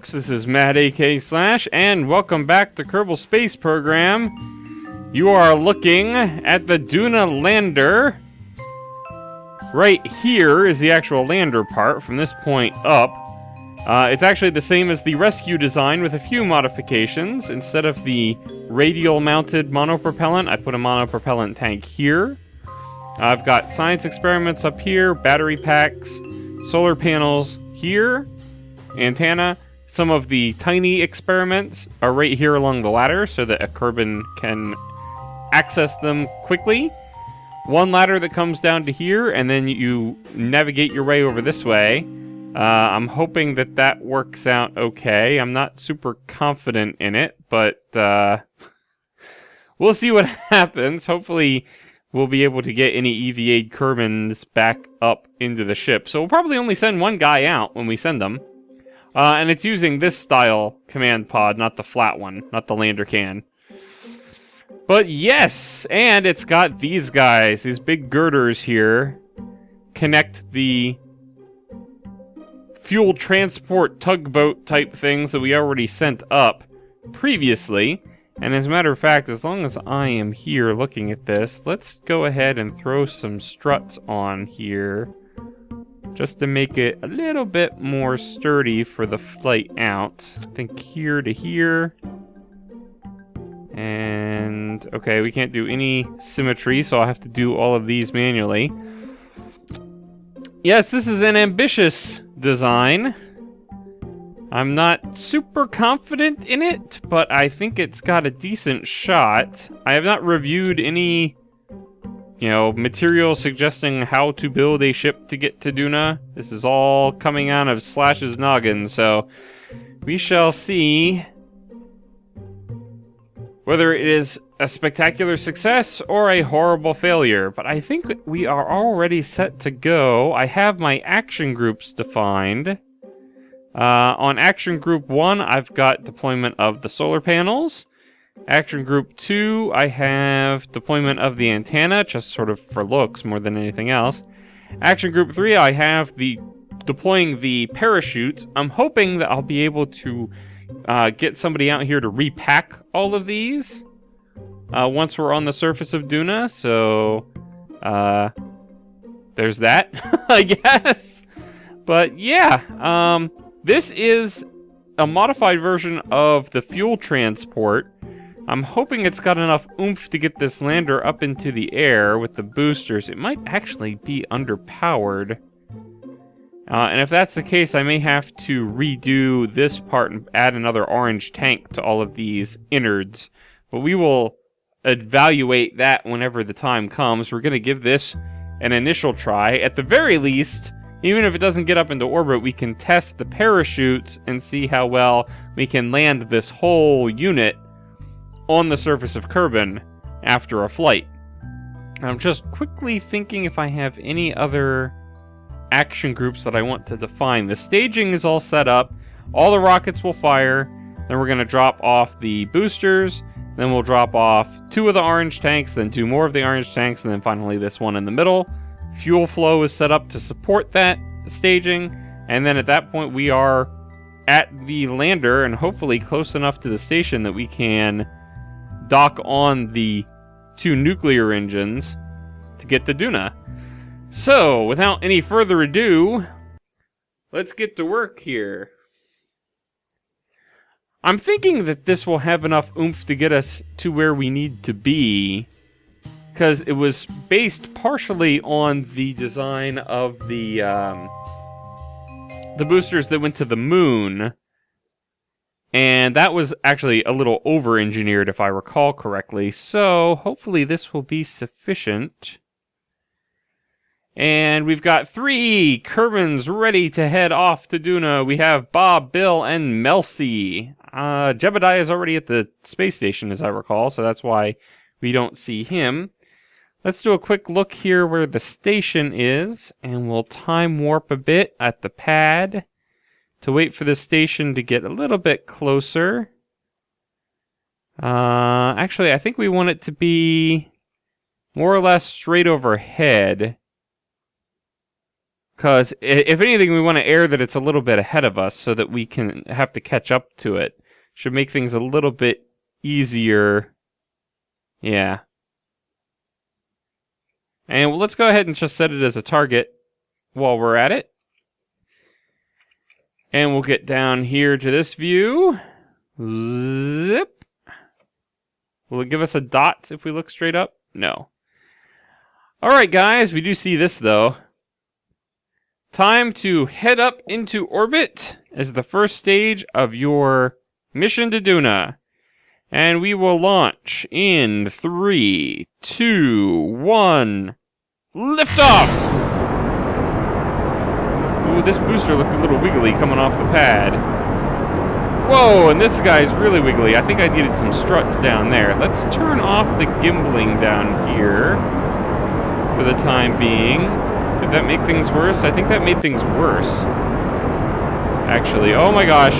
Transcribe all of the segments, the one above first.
folks, this is Matt aka Slash, and welcome back to Kerbal Space Program. You are looking at the Duna lander. Right here is the actual lander part from this point up. It's actually the same as the rescue design with a few modifications. Instead of the radial mounted monopropellant, I put a monopropellant tank here. I've got science experiments up here, battery packs, solar panels here, antenna. Some of the tiny experiments are right here along the ladder so that a Kerban can access them quickly. One ladder that comes down to here, and then you navigate your way over this way. I'm hoping that that works out okay. I'm not super confident in it, but we'll see what happens. Hopefully we'll be able to get any EVA'd Kerbans back up into the ship. So we'll probably only send one guy out when we send them. And it's using this style command pod, not the flat one, not the lander can. But yes, and it's got these guys, these big girders here, connect the fuel transport tugboat type things that we already sent up previously. And as a matter of fact, as long as I am here looking at this, let's go ahead and throw some struts on here just to make it a little bit more sturdy for the flight out. I think here to here. And okay, we can't do any symmetry, so I'll have to do all of these manually. Yes, this is an ambitious design. I'm not super confident in it, but I think it's got a decent shot. I have not reviewed any, material suggesting how to build a ship to get to Duna. This is all coming out of Slash's noggin, so we shall see whether it is a spectacular success or a horrible failure. But I think we are already set to go. I have my action groups defined. On Action Group 1, I've got deployment of the solar panels. Action Group 2, I have deployment of the antenna, just sort of for looks more than anything else. Action Group 3, I have deploying the parachutes. I'm hoping that I'll be able to get somebody out here to repack all of these once we're on the surface of Duna. So, there's that, I guess. But yeah, this is a modified version of the fuel transport. I'm hoping it's got enough oomph to get this lander up into the air with the boosters. It might actually be underpowered. And if that's the case, I may have to redo this part and add another orange tank to all of these innards. But we will evaluate that whenever the time comes. We're going to give this an initial try. At the very least, even if it doesn't get up into orbit, we can test the parachutes and see how well we can land this whole unit on the surface of Kerban after a flight. I'm just quickly thinking if I have any other action groups that I want to define. The staging is all set up. All the rockets will fire. Then we're going to drop off the boosters. Then we'll drop off 2 of the orange tanks, then 2 more of the orange tanks, and then finally this one in the middle. Fuel flow is set up to support that staging, and then at that point we are at the lander and hopefully close enough to the station that we can dock on the 2 nuclear engines to get to Duna. So, without any further ado, let's get to work here. I'm thinking that this will have enough oomph to get us to where we need to be, because it was based partially on the design of the boosters that went to the moon, and that was actually a little over-engineered if I recall correctly, so hopefully this will be sufficient. And we've got 3 Kerbans ready to head off to Duna. We have Bob, Bill, and Melcy. Jebediah is already at the space station, as I recall, so that's why we don't see him. Let's do a quick look here where the station is, and we'll time warp a bit at the pad to wait for the station to get a little bit closer. Actually, I think we want it to be more or less straight overhead. Because if anything, we want to air that it's a little bit ahead of us so that we can have to catch up to it. Should make things a little bit easier. Yeah. And well, let's go ahead and just set it as a target while we're at it. And we'll get down here to this view. Zip. Will it give us a dot if we look straight up? No. Alright guys, we do see this though. Time to head up into orbit as the first stage of your mission to Duna. And we will launch in 3, 2, 1. Liftoff! Ooh, this booster looked a little wiggly coming off the pad. Whoa, and this guy's really wiggly. I think I needed some struts down there. Let's turn off the gimbling down here for the time being. Did that make things worse? I think that made things worse. Actually, oh my gosh.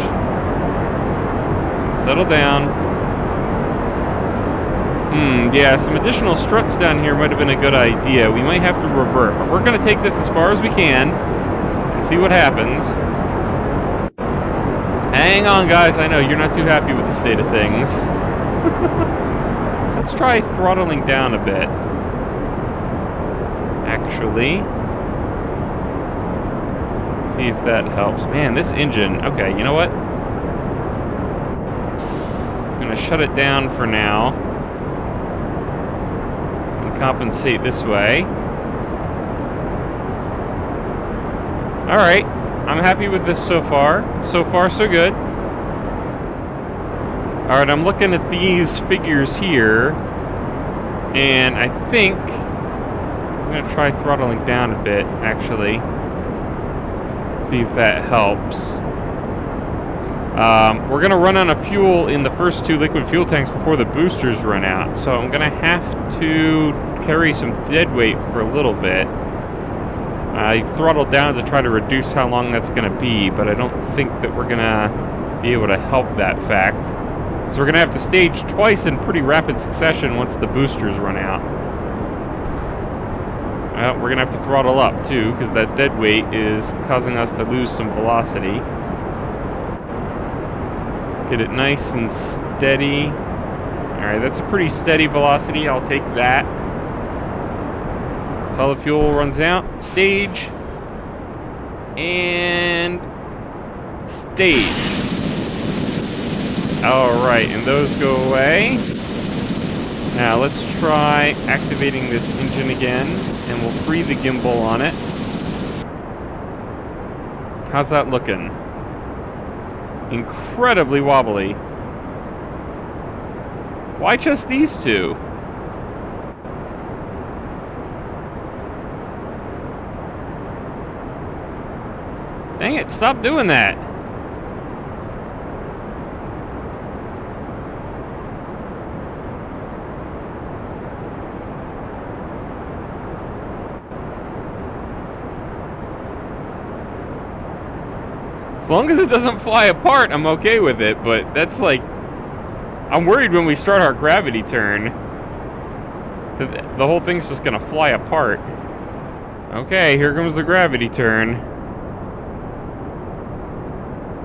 Settle down. Yeah, some additional struts down here might have been a good idea. We might have to revert, but we're going to take this as far as we can and see what happens. Hang on, guys. I know you're not too happy with the state of things. Let's try throttling down a bit. Actually. See if that helps. Man, this engine... Okay, you know what? I'm going to shut it down for now. Compensate this way. Alright, I'm happy with this so far. So far, so good. Alright, I'm looking at these figures here, and I think I'm going to try throttling down a bit, actually. See if that helps. We're going to run out of fuel in the first 2 liquid fuel tanks before the boosters run out, so I'm going to have to carry some dead weight for a little bit. I throttled down to try to reduce how long that's going to be, but I don't think that we're going to be able to help that fact. So we're going to have to stage twice in pretty rapid succession once the boosters run out. Well, we're going to have to throttle up, too, because that dead weight is causing us to lose some velocity. Get it nice and steady. Alright, that's a pretty steady velocity. I'll take that. Solid fuel runs out. Stage. And... stage. Alright, and those go away. Now, let's try activating this engine again. And we'll free the gimbal on it. How's that looking? Incredibly wobbly. Why just these 2? Dang it, stop doing that. As long as it doesn't fly apart, I'm okay with it, but that's like... I'm worried when we start our gravity turn. The whole thing's just gonna fly apart. Okay, here comes the gravity turn.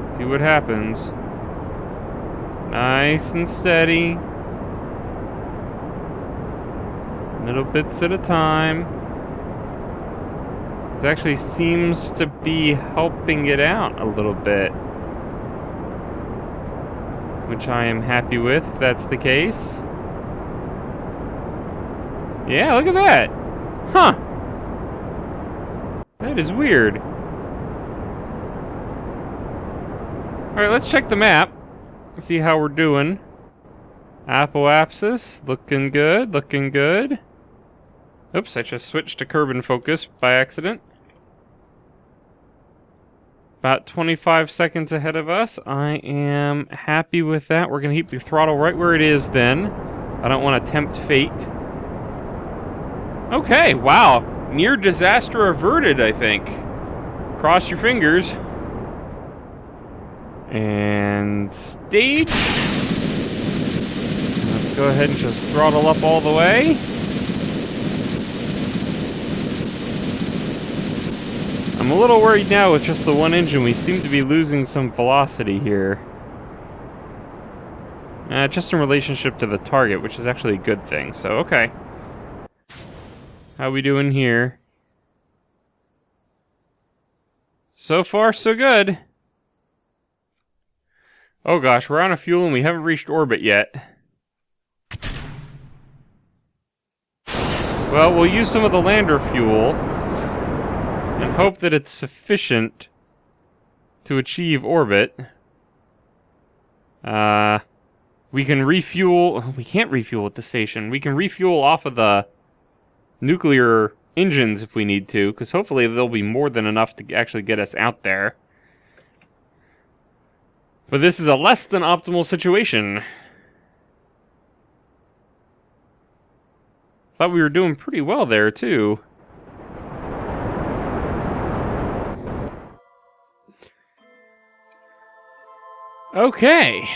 Let's see what happens. Nice and steady. Little bits at a time. This actually seems to be helping it out a little bit. Which I am happy with, if that's the case. Yeah, look at that! Huh! That is weird. Alright, let's check the map. See how we're doing. Apoapsis, looking good, looking good. Oops, I just switched to Kerbal focus by accident. About 25 seconds ahead of us. I am happy with that. We're going to keep the throttle right where it is then. I don't want to tempt fate. Okay, wow. Near disaster averted, I think. Cross your fingers. And stage. Let's go ahead and just throttle up all the way. I'm a little worried now with just the one engine. We seem to be losing some velocity here. Just in relationship to the target, which is actually a good thing. So, okay. How we doing here? So far, so good. Oh gosh, we're out of fuel and we haven't reached orbit yet. Well, we'll use some of the lander fuel and hope that it's sufficient to achieve orbit. We can refuel. We can't refuel at the station. We can refuel off of the nuclear engines if we need to, because hopefully there'll be more than enough to actually get us out there. But this is a less than optimal situation. Thought we were doing pretty well there, too. Okay.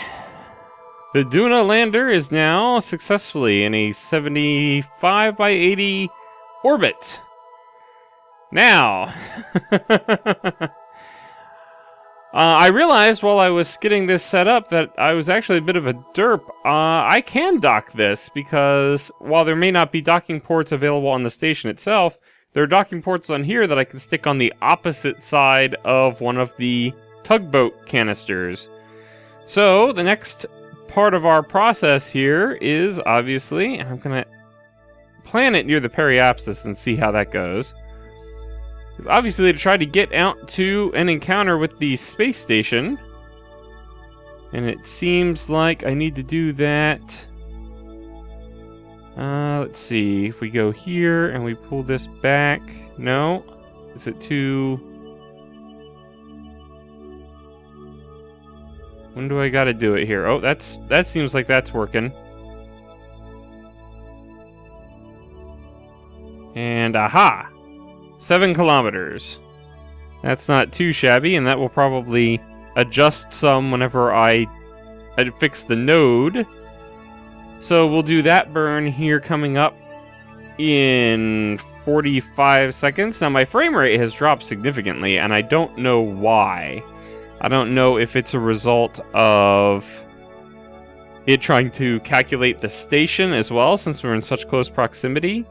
The Duna lander is now successfully in a 75 by 80 orbit. Now, I realized while I was getting this set up that I was actually a bit of a derp. I can dock this because while there may not be docking ports available on the station itself, there are docking ports on here that I can stick on the opposite side of one of the tugboat canisters. So the next part of our process here is obviously, I'm going to plan it near the periapsis and see how that goes. Because obviously to try to get out to an encounter with the space station. And it seems like I need to do that. Let's see, if we go here and we pull this back. No, is it too... When do I gotta do it here? Oh, that seems like that's working. And aha! 7 kilometers. That's not too shabby, and that will probably adjust some whenever I fix the node. So we'll do that burn here coming up in 45 seconds. Now my frame rate has dropped significantly, and I don't know why. I don't know if it's a result of it trying to calculate the station as well, since we're in such close proximity,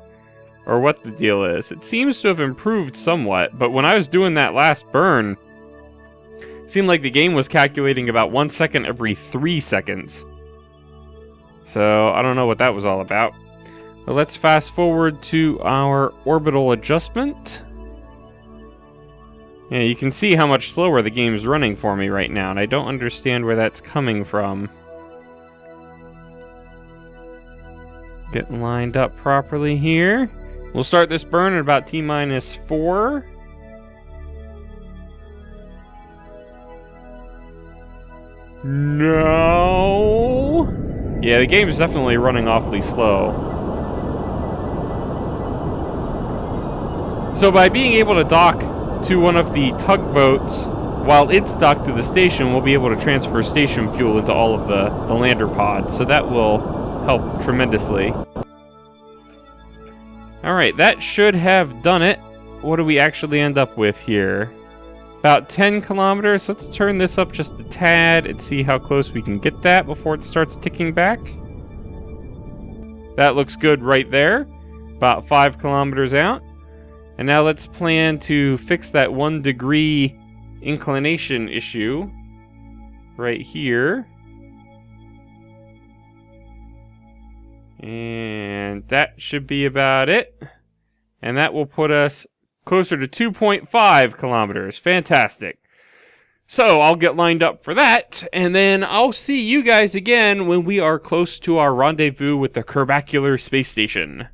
or what the deal is. It seems to have improved somewhat, but when I was doing that last burn, it seemed like the game was calculating about 1 second every 3 seconds. So I don't know what that was all about. But let's fast forward to our orbital adjustment. Yeah, you can see how much slower the game is running for me right now, and I don't understand where that's coming from. Getting lined up properly here. We'll start this burn at about T-4. No! Yeah, the game is definitely running awfully slow. So by being able to dock to one of the tugboats while it's docked to the station, we'll be able to transfer station fuel into all of the lander pods, so that will help tremendously. Alright, that should have done it. What do we actually end up with here? About 10 kilometers. Let's turn this up just a tad and see how close we can get that before it starts ticking back. That looks good right there. About 5 kilometers out. And now let's plan to fix that 1 degree inclination issue right here. And that should be about it. And that will put us closer to 2.5 kilometers. Fantastic. So I'll get lined up for that, and then I'll see you guys again when we are close to our rendezvous with the Kerbacular Space Station.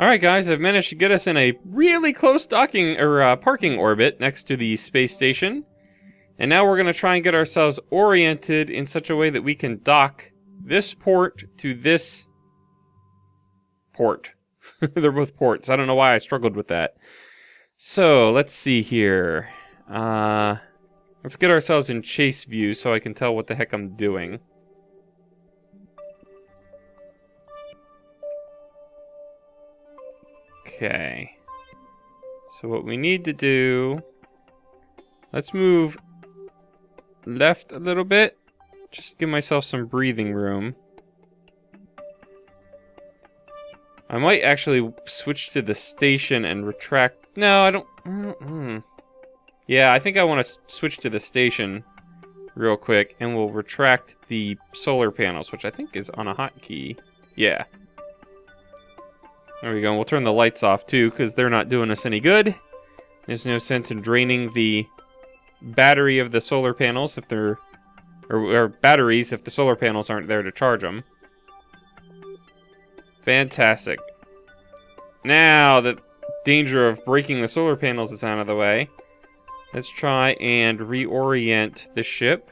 Alright guys, I've managed to get us in a really close docking or parking orbit next to the space station. And now we're going to try and get ourselves oriented in such a way that we can dock this port to this port. They're both ports. I don't know why I struggled with that. So, let's see here. Let's get ourselves in chase view so I can tell what the heck I'm doing. Okay. So what we need to do... Let's move left a little bit. Just give myself some breathing room. I might actually switch to the station and retract... No, I don't... Yeah, I think I want to switch to the station real quick, and we'll retract the solar panels, which I think is on a hotkey. Yeah. There we go. We'll turn the lights off, too, because they're not doing us any good. There's no sense in draining the battery of the solar panels if they're... Or batteries if the solar panels aren't there to charge them. Fantastic. Now that danger of breaking the solar panels is out of the way, let's try and reorient the ship.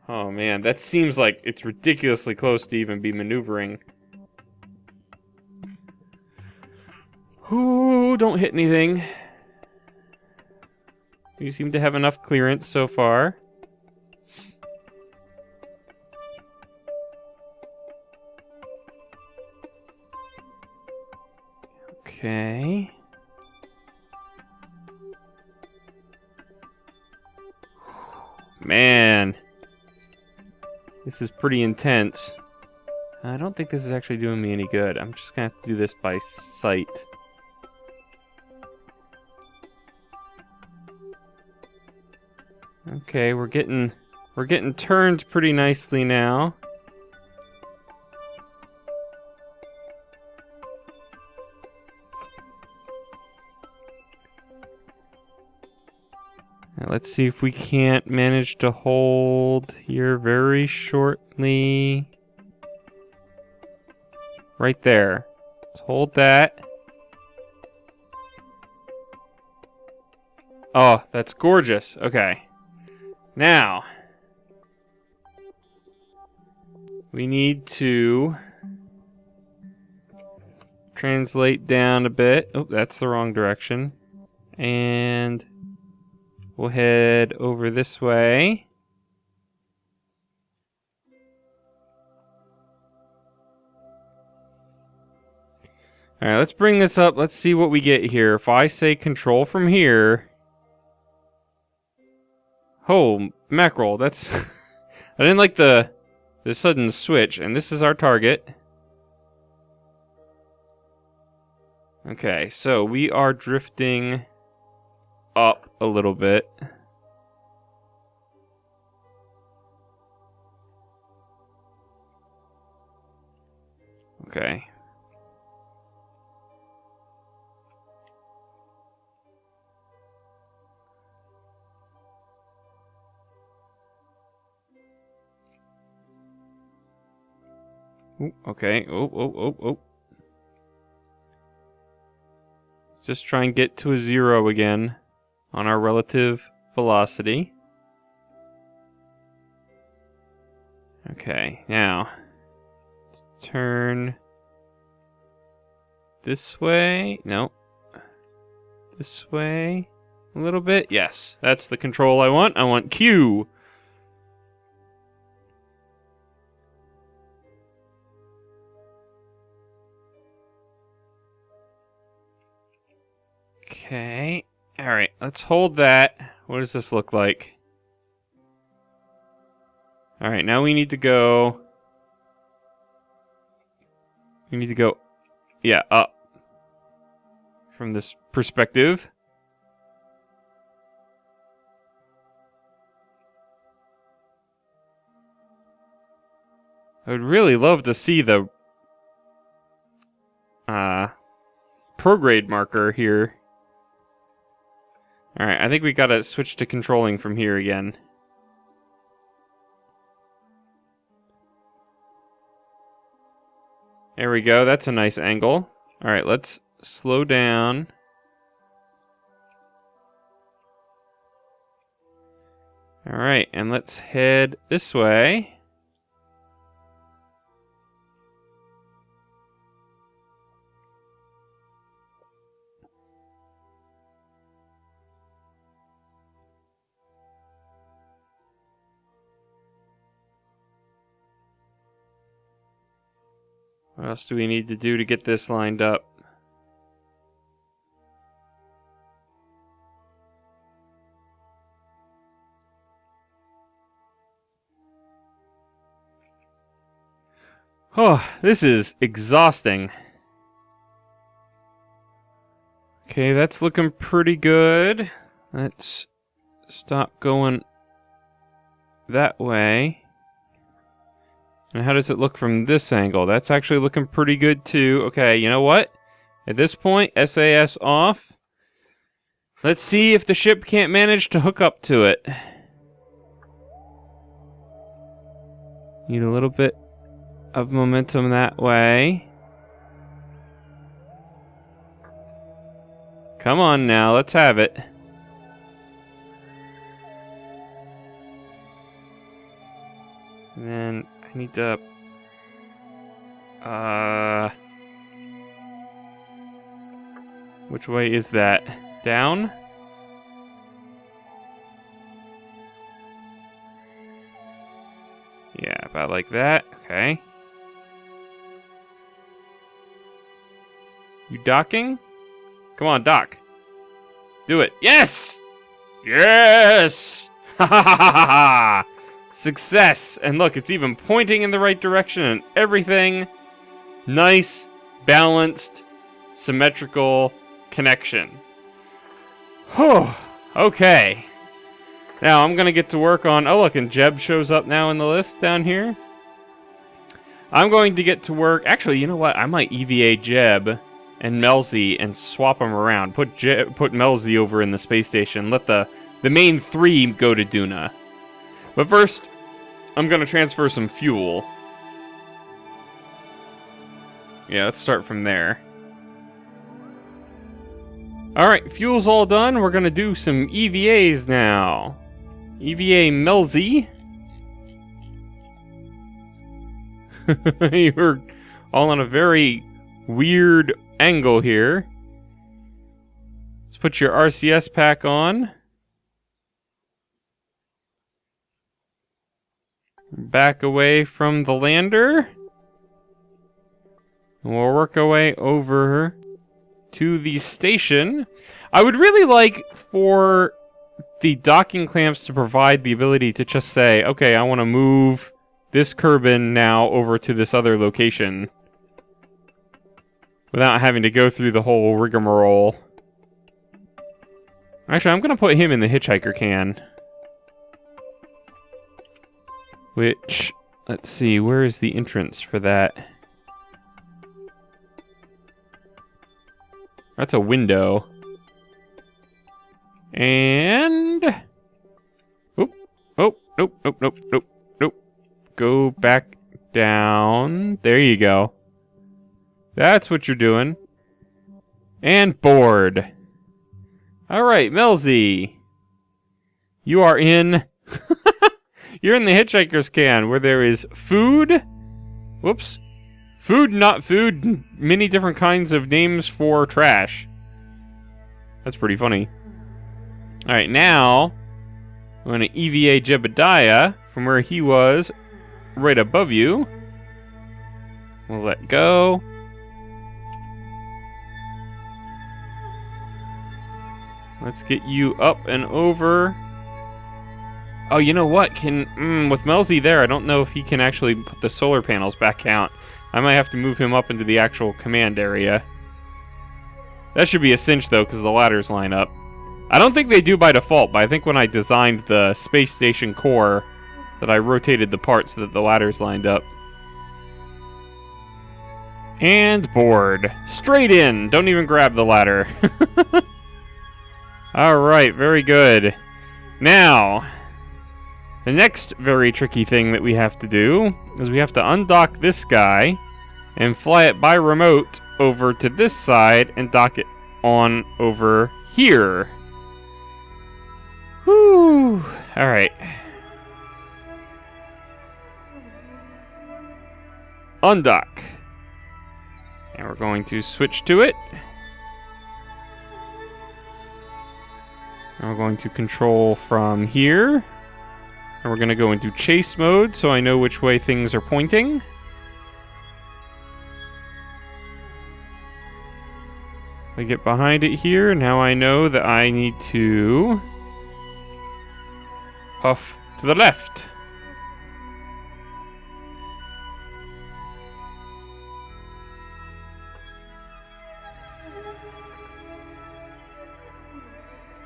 Oh man, that seems like it's ridiculously close to even be maneuvering. Ooh, don't hit anything. We seem to have enough clearance so far. Okay. Man. This is pretty intense. I don't think this is actually doing me any good. I'm just gonna have to do this by sight. Okay, we're getting turned pretty nicely now. Now let's see if we can't manage to hold here very shortly. Right there. Let's hold that. Oh, that's gorgeous. Okay. Now, we need to translate down a bit. Oh, that's the wrong direction. And we'll head over this way. All right, let's bring this up. Let's see what we get here. If I say control from here... Oh, mackerel, that's... I didn't like the sudden switch, and this is our target. Okay, so we are drifting up a little bit. Okay. Ooh, okay. Oh. Let's just try and get to a 0 again on our relative velocity. Okay, now let's turn this way. No. This way a little bit. Yes, that's the control I want. I want Q. Okay. Alright, let's hold that. What does this look like? Alright, now we need to go... We need to go... Yeah, up. From this perspective. I would really love to see the... prograde marker here. Alright, I think we gotta switch to controlling from here again. There we go, that's a nice angle. Alright, let's slow down. Alright, and let's head this way. What else do we need to do to get this lined up? Oh, this is exhausting. Okay, that's looking pretty good. Let's stop going that way. And how does it look from this angle? That's actually looking pretty good too. Okay, you know what? At this point, SAS off. Let's see if the ship can't manage to hook up to it. Need a little bit of momentum that way. Come on now, let's have it. And then I need to... Which way is that? Down? Yeah, about like that. Okay. You docking? Come on, dock. Do it. Yes! Yes! Ha ha ha ha ha! Success! And look, it's even pointing in the right direction and everything. Nice, balanced, symmetrical connection. Whew. Okay. Now I'm gonna get to work on... Oh, look, and Jeb shows up now in the list down here. I'm going to get to work... Actually, you know what? I might EVA Jeb and Melzi and swap them around. Put Melzi over in the space station. Let the main three go to Duna. But first, I'm going to transfer some fuel. Yeah, let's start from there. Alright, fuel's all done. We're going to do some EVAs now. EVA Melzi. You're all on a very weird angle here. Let's put your RCS pack on. Back away from the lander. And we'll work our way over to the station. I would really like for the docking clamps to provide the ability to just say, okay, I want to move this Kerbin now over to this other location, without having to go through the whole rigmarole. Actually, I'm going to put him in the hitchhiker can. Which, let's see, where is the entrance for that? That's a window. And... Oop. Oh, nope, nope, nope, nope, nope. Go back down. There you go. That's what you're doing. And board. Alright, Melzi. You are in... You're in the hitchhiker's can, where there is food. Whoops. Food, not food. Many different kinds of names for trash. That's pretty funny. Alright, now I'm going to EVA Jebediah from where he was right above you. We'll let go. Let's get you up and over. Oh, you know what? With Melzi there, I don't know if he can actually put the solar panels back out. I might have to move him up into the actual command area. That should be a cinch, though, because the ladders line up. I don't think they do by default, but I think when I designed the space station core, that I rotated the parts so that the ladders lined up. And board. Straight in! Don't even grab the ladder. Alright, very good. Now... the next very tricky thing that we have to do is we have to undock this guy and fly it by remote over to this side and dock it on over here. Whew. Alright. Undock. And we're going to switch to it. And we're going to control from here. And we're going to go into chase mode so I know which way things are pointing. I get behind it here. Now I know that I need to puff to the left.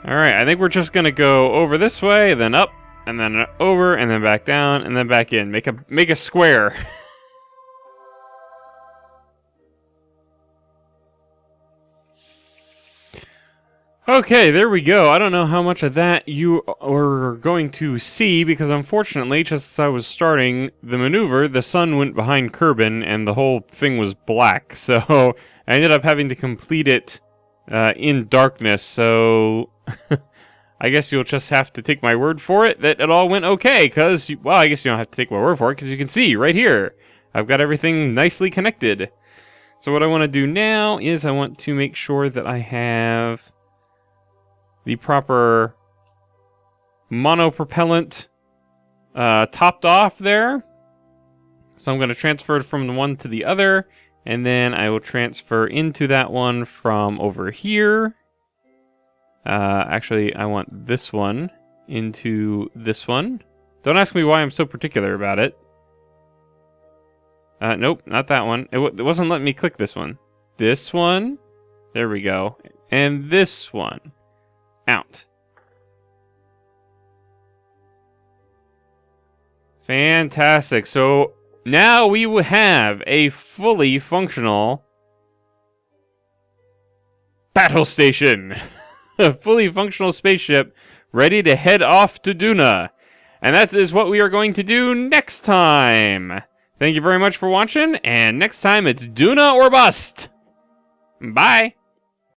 Alright, I think we're just gonna go over this way, then up, and then over, and then back down, and then back in. Make a square. Okay, there we go. I don't know how much of that you are going to see, because unfortunately, just as I was starting the maneuver, the sun went behind Kerbin, and the whole thing was black. So I ended up having to complete it in darkness, so I guess you'll just have to take my word for it that it all went okay, because, well, I guess you don't have to take my word for it, because you can see right here, I've got everything nicely connected. So what I want to do now is I want to make sure that I have the proper monopropellant topped off there. So I'm going to transfer it from the one to the other, and then I will transfer into that one from over here. Actually, I want this one into this one. Don't ask me why I'm so particular about it. Nope, not that one. It wasn't letting me click this one. This one. There we go. And this one. Out. Fantastic. So now we will have a fully functional battle station. A fully functional spaceship ready to head off to Duna. And that is what we are going to do next time. Thank you very much for watching, and next time it's Duna or bust. Bye.